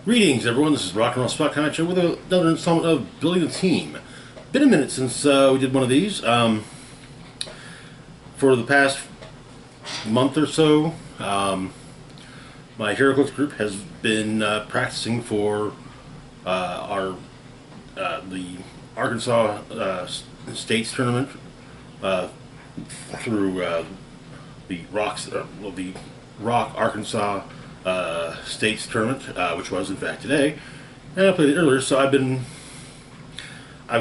Greetings, everyone. This is ROC Arkansas States HeroClix with another installment of Building a Team. Been a minute since we did one of these. For the past month or so, my HeroClix group has been practicing for the Arkansas States tournament through the ROC Arkansas States tournament, which was in fact today, and I played it earlier. So I've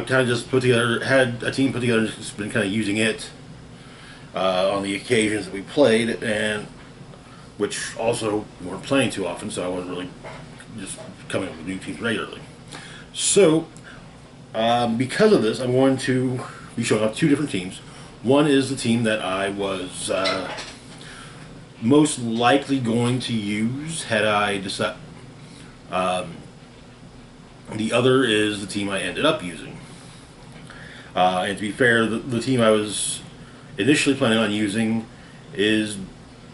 kind of just had a team put together, and just been kind of using it on the occasions that we played, and which also weren't playing too often, so I wasn't really just coming up with new teams regularly. So because of this, I'm going to be showing off two different teams. One is the team that I was most likely going to use had I decided. The other is the team I ended up using. And to be fair, the team I was initially planning on using is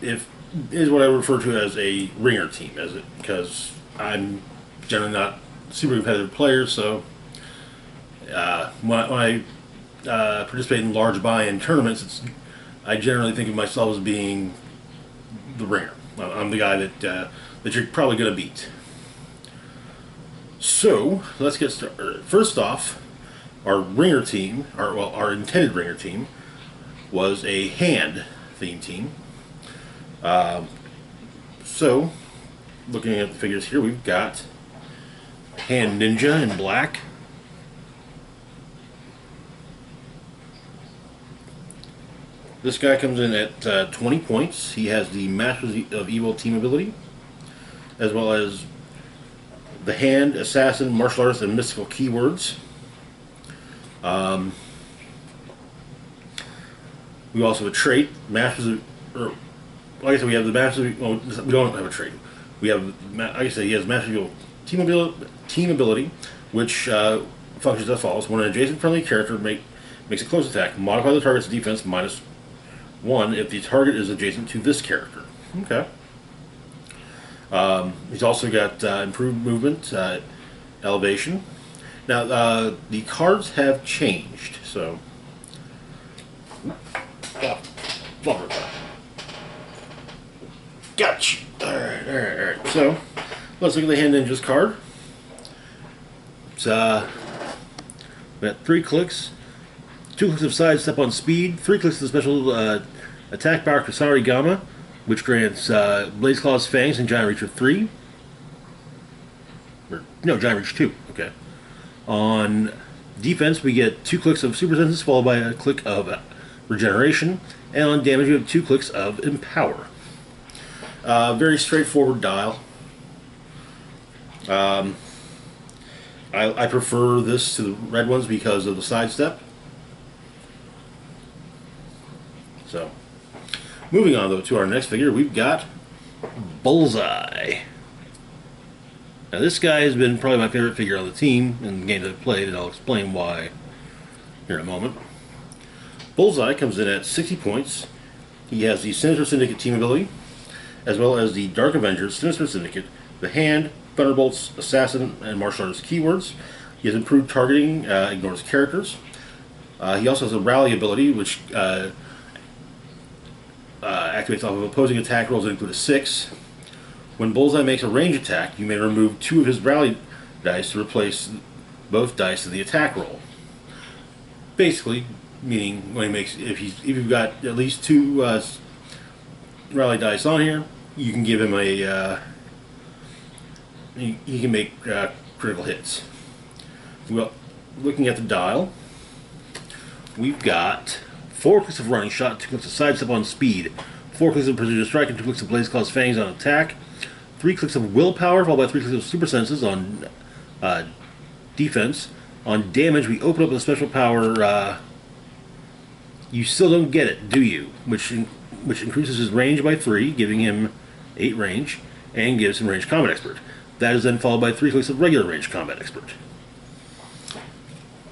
what I refer to as a ringer team, because I'm generally not a super competitive player. So when I participate in large buy-in tournaments, I generally think of myself as being the ringer. I'm the guy that you're probably going to beat. So let's get started. First off, our ringer team, our intended ringer team, was a hand theme team. So looking at the figures here, we've got Hand Ninja in black, this guy comes in at 20 points. He has the Masters of Evil team ability, as well as the Hand, Assassin, Martial Arts, and Mystical keywords. We also have a trait, Masters of... like I said, we have the Masters of... well, we don't have a trait. We have, like I said, he has Masters of Evil team ability, which functions as follows. When an adjacent friendly character makes a close attack, modify the target's defense -1 if the target is adjacent to this character. Okay. He's also got improved movement, elevation. Now, the cards have changed, so... Gotcha! Alright. So, let's look at the Hand Ninja's card. It's got 3 clicks. 2 clicks of sidestep on speed, 3 clicks of the special attack power Kasari Gamma, which grants Blaze Claw's Fangs and Giant Reach of 3. No, Giant Reach 2. Okay. On defense, we get 2 clicks of Super Senses followed by a click of Regeneration, and on damage, we have 2 clicks of Empower. Very straightforward dial. I prefer this to the red ones because of the sidestep. So, moving on though to our next figure, we've got Bullseye. Now this guy has been probably my favorite figure on the team in the games I've played, and I'll explain why here in a moment. Bullseye comes in at 60 points. He has the Sinister Syndicate team ability, as well as the Dark Avengers, Sinister Syndicate, the Hand, Thunderbolts, Assassin, and Martial Arts keywords. He has improved targeting, ignores characters. He also has a Rally ability, which activates off of opposing attack rolls that include a 6. When Bullseye makes a range attack, you may remove 2 of his Rally dice to replace both dice of the attack roll. Basically, meaning when he makes, if you've got at least 2 Rally dice on here, you can give him a he can make critical hits. Well, looking at the dial, we've got 4 clicks of Running Shot, 2 clicks of Sidestep on speed, 4 clicks of Precision Strike, and 2 clicks of Blaze Claw's Fangs on attack, 3 clicks of Willpower, followed by 3 clicks of Super Senses on defense. On damage, we open up with a special power, You Still Don't Get It, Do You? Which increases his range by 3, giving him 8 range, and gives him Range Combat Expert. That is then followed by 3 clicks of Regular Range Combat Expert.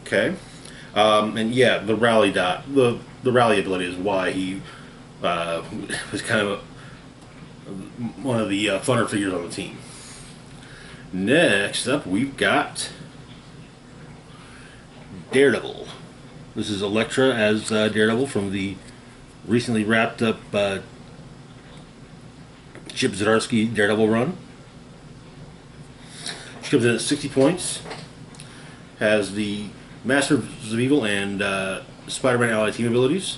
Okay. And yeah, the rally ability is why he was kind of one of the funner figures on the team. Next up, we've got Daredevil. This is Elektra as Daredevil from the recently wrapped up Chip Zdarsky Daredevil run. She comes in at 60 points. Has the Masters of Evil and Spider-Man ally team abilities.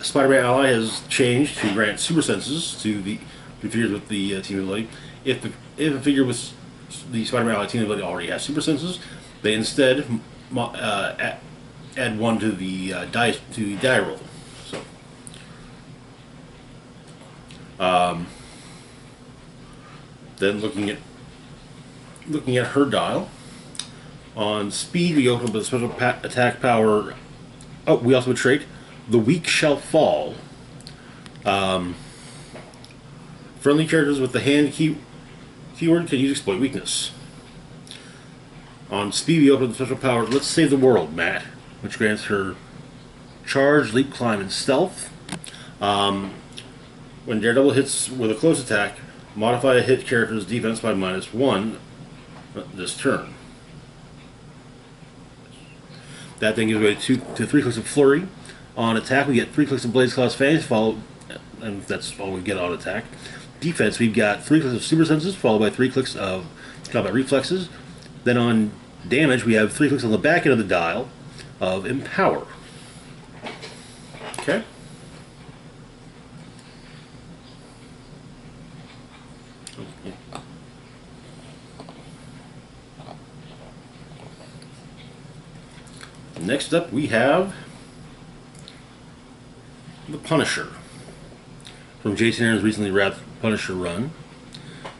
Spider-Man ally has changed to grant super senses to the figures with the team ability. If a figure with the Spider-Man ally team ability already has super senses, they instead add one to the die roll. So, then looking at her dial. On speed, we open up with a special attack power. Oh, we also have a trait. The weak shall fall. Friendly characters with the hand keyword can use exploit weakness. On speed, we open up the special power. Let's save the world, Matt, which grants her charge, leap, climb, and stealth. When Daredevil hits with a close attack, modify a hit character's defense by -1 this turn. That then gives way to 3 clicks of Flurry. On attack, we get 3 clicks of Blaze Claw's Fangs, followed, and that's all we get on attack. Defense, we've got 3 clicks of Super Senses, followed by 3 clicks of Combat Reflexes. Then on damage, we have 3 clicks on the back end of the dial of Empower. Okay. Next up, we have the Punisher from Jason Aaron's recently wrapped Punisher run.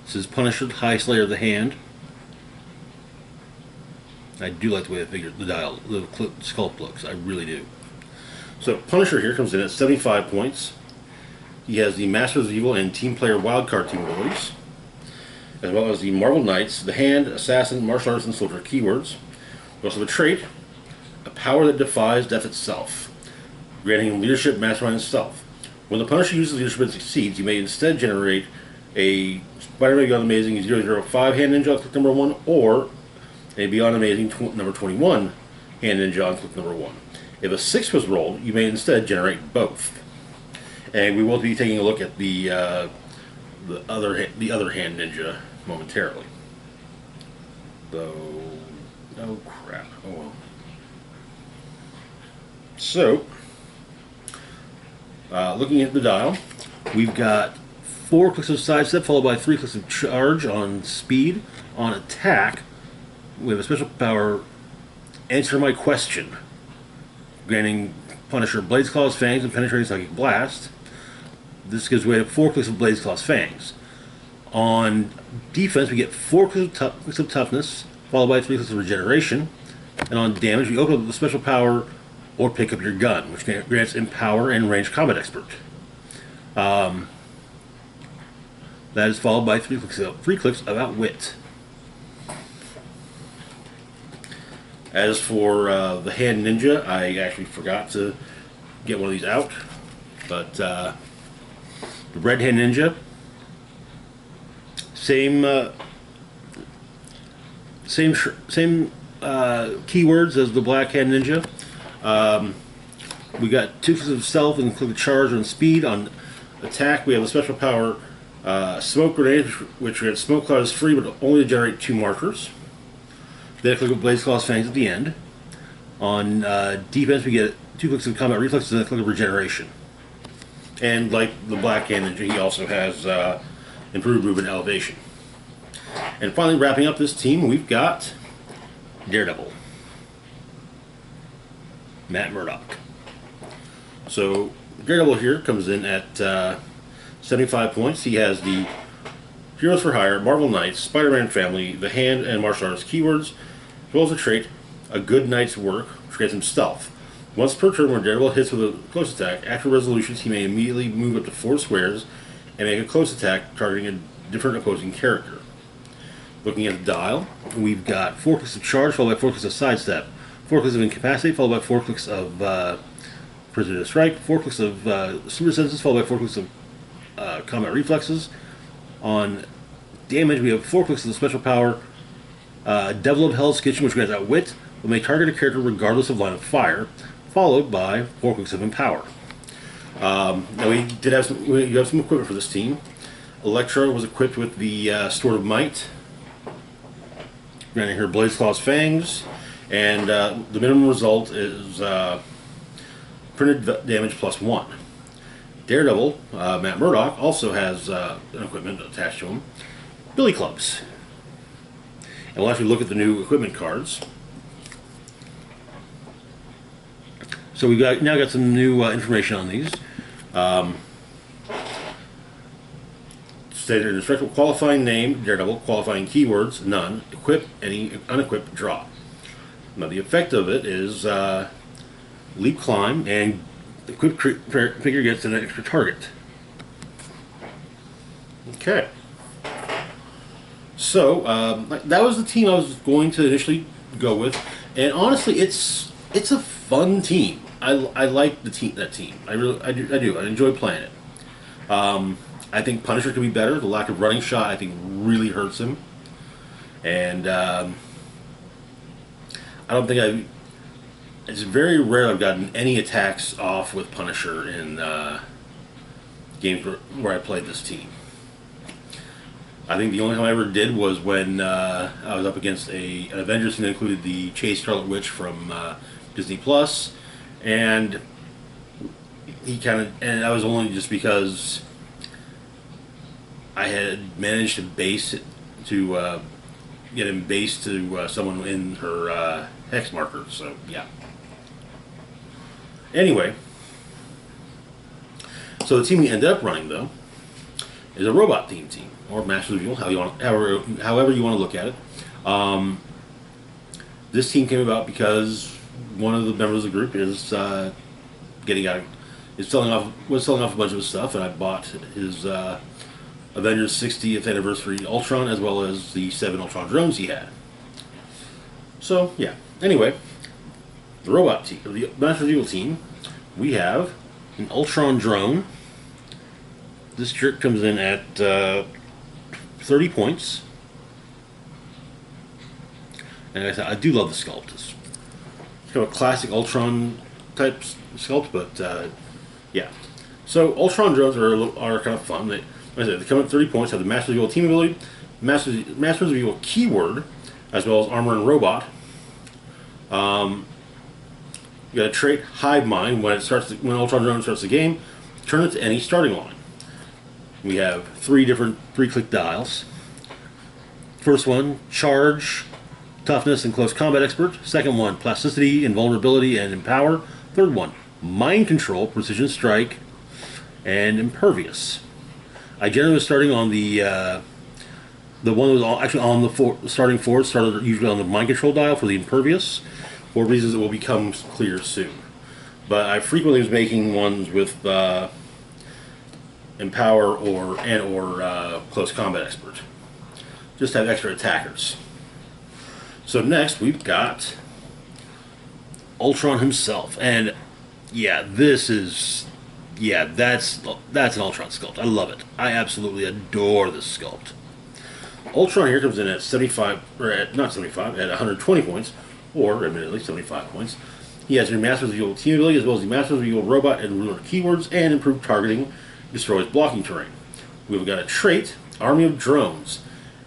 This is Punisher, High Slayer of the Hand. I do like the way the sculpt looks. I really do. So Punisher here comes in at 75 points. He has the Masters of Evil and Team Player Wildcard team abilities, as well as the Marvel Knights, the Hand, Assassin, Martial Arts, and Soldier keywords. We also have a trait, a power that defies death itself, granting him leadership, mastermind, and stealth. When the Punisher uses leadership and succeeds, you may instead generate a Spider-Man Beyond Amazing 005 Hand Ninja on click number 1, or a Beyond Amazing number 21 Hand Ninja on click number 1. If a 6 was rolled, you may instead generate both. And we will be taking a look at the other Hand Ninja momentarily. Though, oh crap! Oh well. So, looking at the dial, we've got 4 clicks of sidestep, followed by 3 clicks of charge on speed. On attack, we have a special power, Answer My Question, granting Punisher Blaze Claw's Fangs and Penetrating Psychic Blast. This gives way to 4 clicks of Blaze Claw's Fangs. On defense, we get 4 clicks of Toughness, followed by 3 clicks of Regeneration. And on damage, we open up the special power, or pick up your gun, which grants Empower and Range Combat Expert. That is followed by 3 clicks of Outwit. As for the Hand Ninja, I actually forgot to get one of these out, but the Red Hand Ninja, same keywords as the Black Hand Ninja. We got 2 clicks of stealth and click of charge on speed. On attack, we have a special power, Smoke Grenade, which grants Smoke Cloud is free, but only to generate 2 markers. Then a click of Blaze Claw's Fangs at the end. On defense, we get 2 clicks of Combat Reflexes and a click of Regeneration. And like the Black Hand Ninja, he also has improved movement elevation. And finally, wrapping up this team, we've got Daredevil, Matt Murdock. So Daredevil here comes in at 75 points. He has the Heroes for Hire, Marvel Knights, Spider-Man Family, the Hand, and Martial Arts keywords, as well as a trait, a good night's work, which grants him stealth. Once per turn, when Daredevil hits with a close attack, after resolutions, he may immediately move up to 4 squares and make a close attack targeting a different opposing character. Looking at the dial, we've got 4 clicks of charge, followed by 4 clicks of sidestep, 4 clicks of incapacitate, followed by 4 clicks of prisoner to strike, 4 clicks of super senses, followed by 4 clicks of combat reflexes. On damage, we have 4 clicks of the special power, Devil of Hell's Kitchen, which grants Outwit, will may target a character regardless of line of fire, followed by 4 clicks of Empower. Now we did have some. You have some equipment for this team. Electra was equipped with the Sword of Might, granting her Blaze Claw's Fangs, and the minimum result is printed damage +1. Daredevil, Matt Murdock, also has an equipment attached to him, Billy Clubs. And we'll actually look at the new equipment cards. So we've now got some new information on these. Stated instructional qualifying name, Daredevil, qualifying keywords, none, equip, any, unequip, draw. Now the effect of it is leap, climb, and the equipped figure gets an extra target. Okay. So that was the team I was going to initially go with, and honestly, it's a fun team. I like that team. I do. I enjoy playing it. I think Punisher could be better. The lack of running shot, I think, really hurts him. And I don't think it's very rare I've gotten any attacks off with Punisher in games where I played this team. I think the only time I ever did was when I was up against an Avengers team that included the Chase Scarlet Witch from Disney Plus, and and that was only just because I had managed to base it to get him based to someone in her hex marker. So yeah. Anyway, so the team we ended up running though is a robot team, or Masters of Evil, however you want to look at it. This team came about because one of the members of the group is selling off a bunch of his stuff, and I bought his Avengers 60th anniversary Ultron as well as the 7 Ultron drones he had. So yeah. Anyway, the robot team, the Masters of Evil team, we have an Ultron drone. This jerk comes in at 30 points. And like I said, I do love the sculpt. It's kind of a classic Ultron type sculpt, but yeah. So Ultron drones are kind of fun. They come at 30 points, have the Masters of Evil team ability, Masters of Evil keyword, as well as armor and robot. You got a trait Hive Mind. When Ultron drone starts the game, turn it to any starting line. We have 3 different 3-click dials. First one, Charge, Toughness, and Close Combat Expert. Second one, Plasticity, Invulnerability, and Empower. Third one, Mind Control, Precision Strike, and Impervious. I generally was starting on the one that was actually on the starting forward, started usually on the Mind Control dial for the Impervious, for reasons that will become clear soon. But I frequently was making ones with Empower or Close Combat Expert, just to have extra attackers. So next we've got Ultron himself, and yeah, that's an Ultron sculpt. I love it. I absolutely adore this sculpt. Ultron here comes in at 120 points, or admittedly 75 points. He has your Masters of Evil team ability, as well as the Masters of Evil robot and ruler keywords, and improved targeting, destroys blocking terrain. We've got a trait, Army of Drones.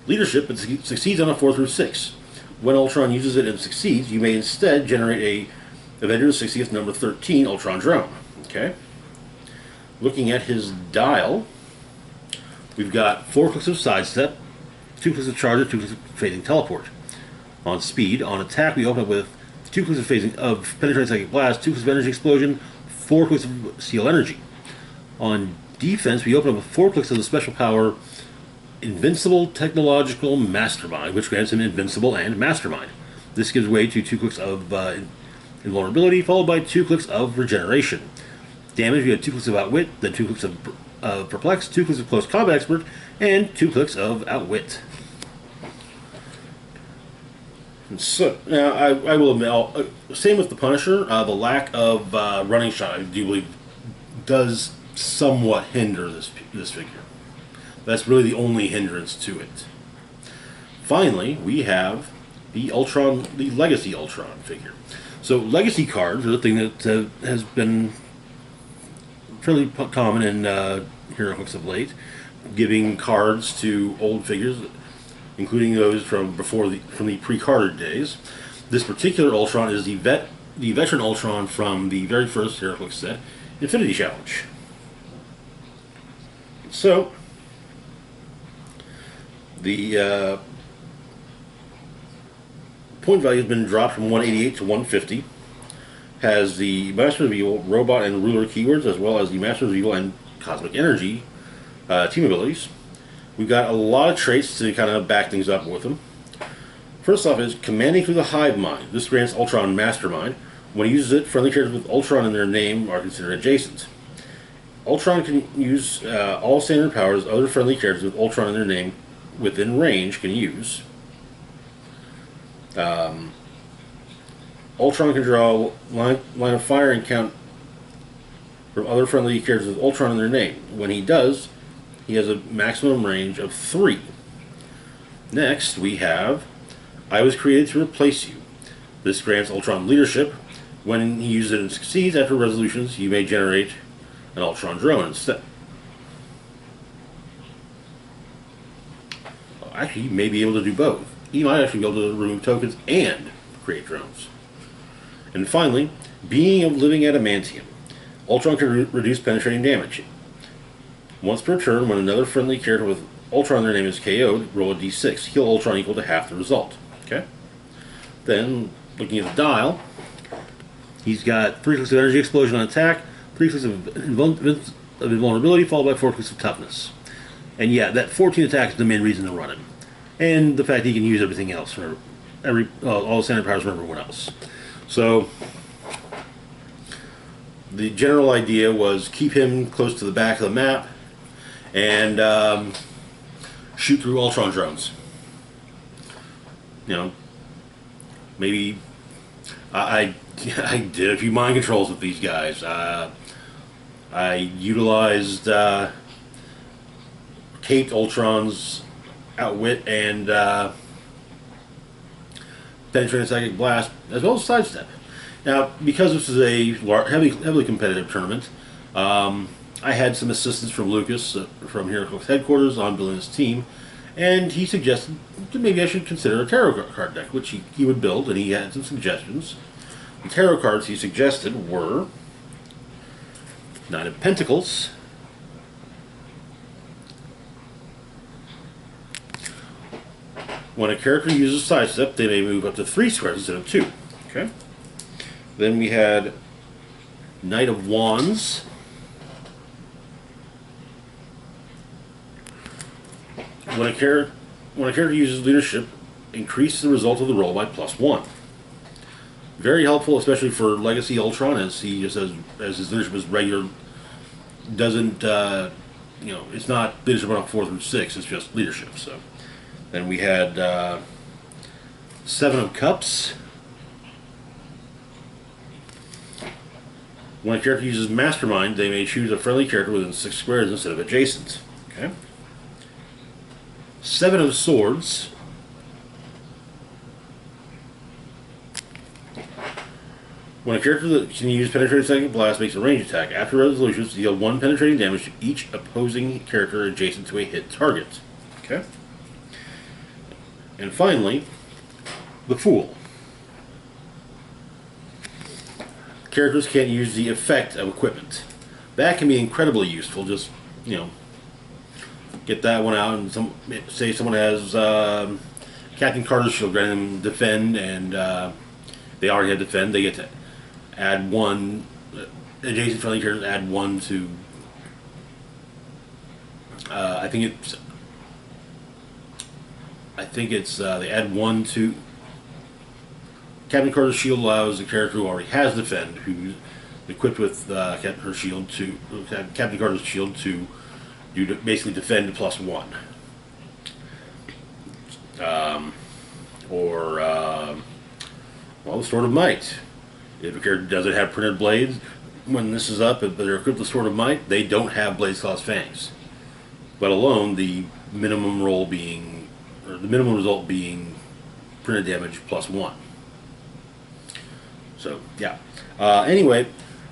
Leadership, but succeeds on a 4 through 6. When Ultron uses it and succeeds, you may instead generate a Avengers 60th number 13 Ultron drone. Okay. Looking at his dial, we've got 4 clicks of sidestep, 2 clicks of charge, 2 clicks of phasing teleport. On speed, on attack, we open up with 2 clicks of penetrating psychic blast, 2 clicks of energy explosion, 4 clicks of seal energy. On defense, we open up with 4 clicks of the special power Invincible Technological Mastermind, which grants him Invincible and Mastermind. This gives way to 2 clicks of Invulnerability, followed by 2 clicks of Regeneration. Damage, we have 2 clicks of Outwit, then 2 clicks of Perplex, 2 clicks of Close Combat Expert, and 2 clicks of Outwit. And so, now, I will admit, same with the Punisher, the lack of running shot, I do believe, does somewhat hinder this figure. That's really the only hindrance to it. Finally, we have the Legacy Ultron figure. So Legacy cards are the thing that has been fairly common in HeroClix of late, giving cards to old figures, including those from the pre-carded days. This particular Ultron is the veteran Ultron from the very first HeroClix set, Infinity Challenge. So the point value has been dropped from 188 to 150. Has the Master of Evil, Robot, and Ruler keywords, as well as the Master of Evil and Cosmic Energy team abilities. We've got a lot of traits to kind of back things up with them. First off is Commanding through the Hive Mind. This grants Ultron Mastermind. When he uses it, friendly characters with Ultron in their name are considered adjacent. Ultron can use all standard powers other friendly characters with Ultron in their name within range can use. Ultron can draw line of fire and count from other friendly characters with Ultron in their name. When he does, he has a maximum range of 3. Next, we have I was created to replace you. This grants Ultron leadership. When he uses it and succeeds after resolutions, you may generate an Ultron drone instead. Actually, you may be able to do both. You might actually be able to remove tokens and create drones. And finally, Being of Living Adamantium. Ultron can reduce penetrating damage. Once per turn, when another friendly character with Ultron in their name is KO'd, roll a d6. Heal Ultron equal to half the result. Okay? Then, looking at the dial, he's got 3 clicks of Energy Explosion on attack, 3 clicks of Invulnerability, followed by 4 clicks of Toughness. And yeah, that 14 attack is the main reason to run him. And the fact that he can use everything else, for all the standard powers from everyone else. So, the general idea was keep him close to the back of the map and shoot through Ultron drones. You know, maybe I did a few mind controls with these guys. I utilized Caped Ultron's Outwit and Penetrating Psychic Blast, as well as Sidestep. Now, because this is a heavily competitive tournament, I had some assistance from Lucas from HeroClix headquarters on building this team, and he suggested that maybe I should consider a tarot card deck, which he would build, and he had some suggestions. The tarot cards he suggested were Nine of Pentacles, when a character uses Sidestep, they may move up to 3 squares instead of 2. Okay. Then we had Knight of Wands, when a character uses leadership, increase the result of the roll by +1. Very helpful, especially for Legacy Ultron, as he just as his leadership is regular, doesn't it's not leadership on 4 through 6. It's just leadership. So then we had 7 of Cups. When a character uses Mastermind, they may choose a friendly character within 6 squares instead of adjacent. Okay. 7 of Swords. When a character that can use Penetrating Psychic Blast makes a range attack, after resolutions, deal 1 penetrating damage to each opposing character adjacent to a hit target. Okay. And finally, the Fool. Characters can't use the effect of equipment. That can be incredibly useful. Just, get that one out, and say someone has Captain Carter's shield, granting them defend, and they already have defend. They get to add 1 adjacent friendly characters. Add 1 to. I think it's they add 1 to. Captain Carter's shield allows the character who already has defend, who's equipped with Captain Carter's shield to do basically defend +1. The Sword of Might. If a character doesn't have printed blades, when this is up, but they're equipped with Sword of Might, they don't have Blades Claws Fangs. But alone, the minimum roll being, or the minimum result being printed damage +1. So yeah. Anyway,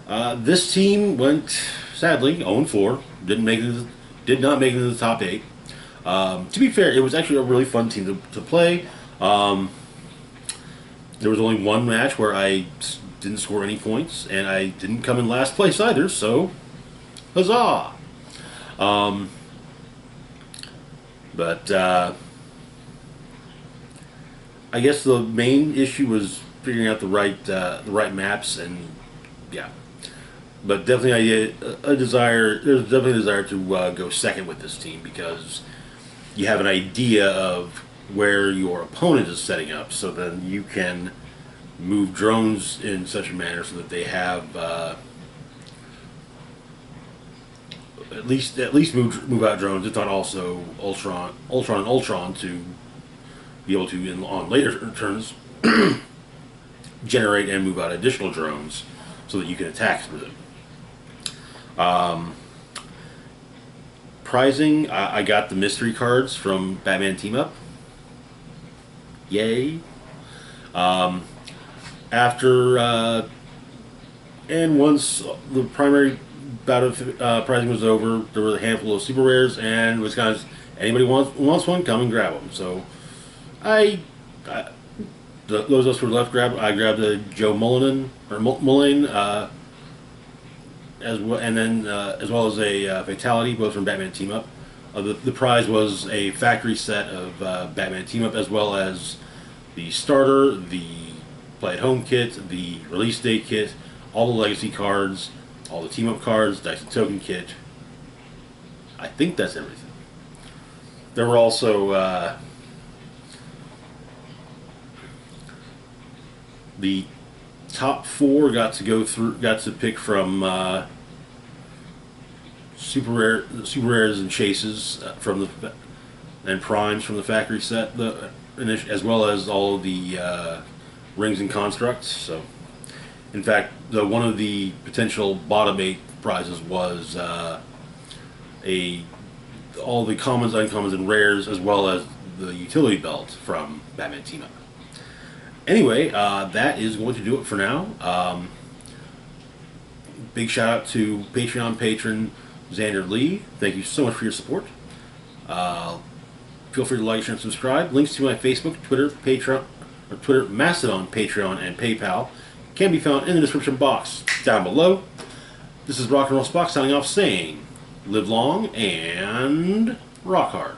this team went sadly 0-4. Did not make it into the top 8. To be fair, it was actually a really fun team to play. There was only one match where I didn't score any points, and I didn't come in last place either, so huzzah! But I guess the main issue was figuring out the right maps, and yeah. But definitely there's definitely a desire to go second with this team, because you have an idea of where your opponent is setting up, so then you can move drones in such a manner so that they have at least move out drones, if not also Ultron and Ultron, to be able to on later turns generate and move out additional drones so that you can attack through them. Prizing, I got the mystery cards from Batman Team Up. Yay. And once the primary bout of prizing was over, there were a handful of super rares, and it was kind of, anybody wants one, come and grab them. So those of us who were left, I grabbed the Joe Mullane, as well, and then as well as a Fatality, both from Batman Team Up. The prize was a factory set of Batman Team Up, as well as the starter, the Play at Home kit, the Release Day kit, all the Legacy cards, all the Team Up cards, Dice and Token kit. I think that's everything. There were also the top 4 got to pick from super rares and chases and primes from the factory set, as well as all of the rings and constructs. So, in fact, one of the potential bottom 8 prizes was all the commons, uncommons, and rares, as well as the utility belt from Batman Team Up. Anyway, that is going to do it for now. Big shout out to Patreon patron Xander Lee. Thank you so much for your support. Feel free to like, share, and subscribe. Links to my Facebook, Twitter, Mastodon, Patreon, and PayPal can be found in the description box down below. This is Rock and Roll Spock signing off, saying, live long and rock hard.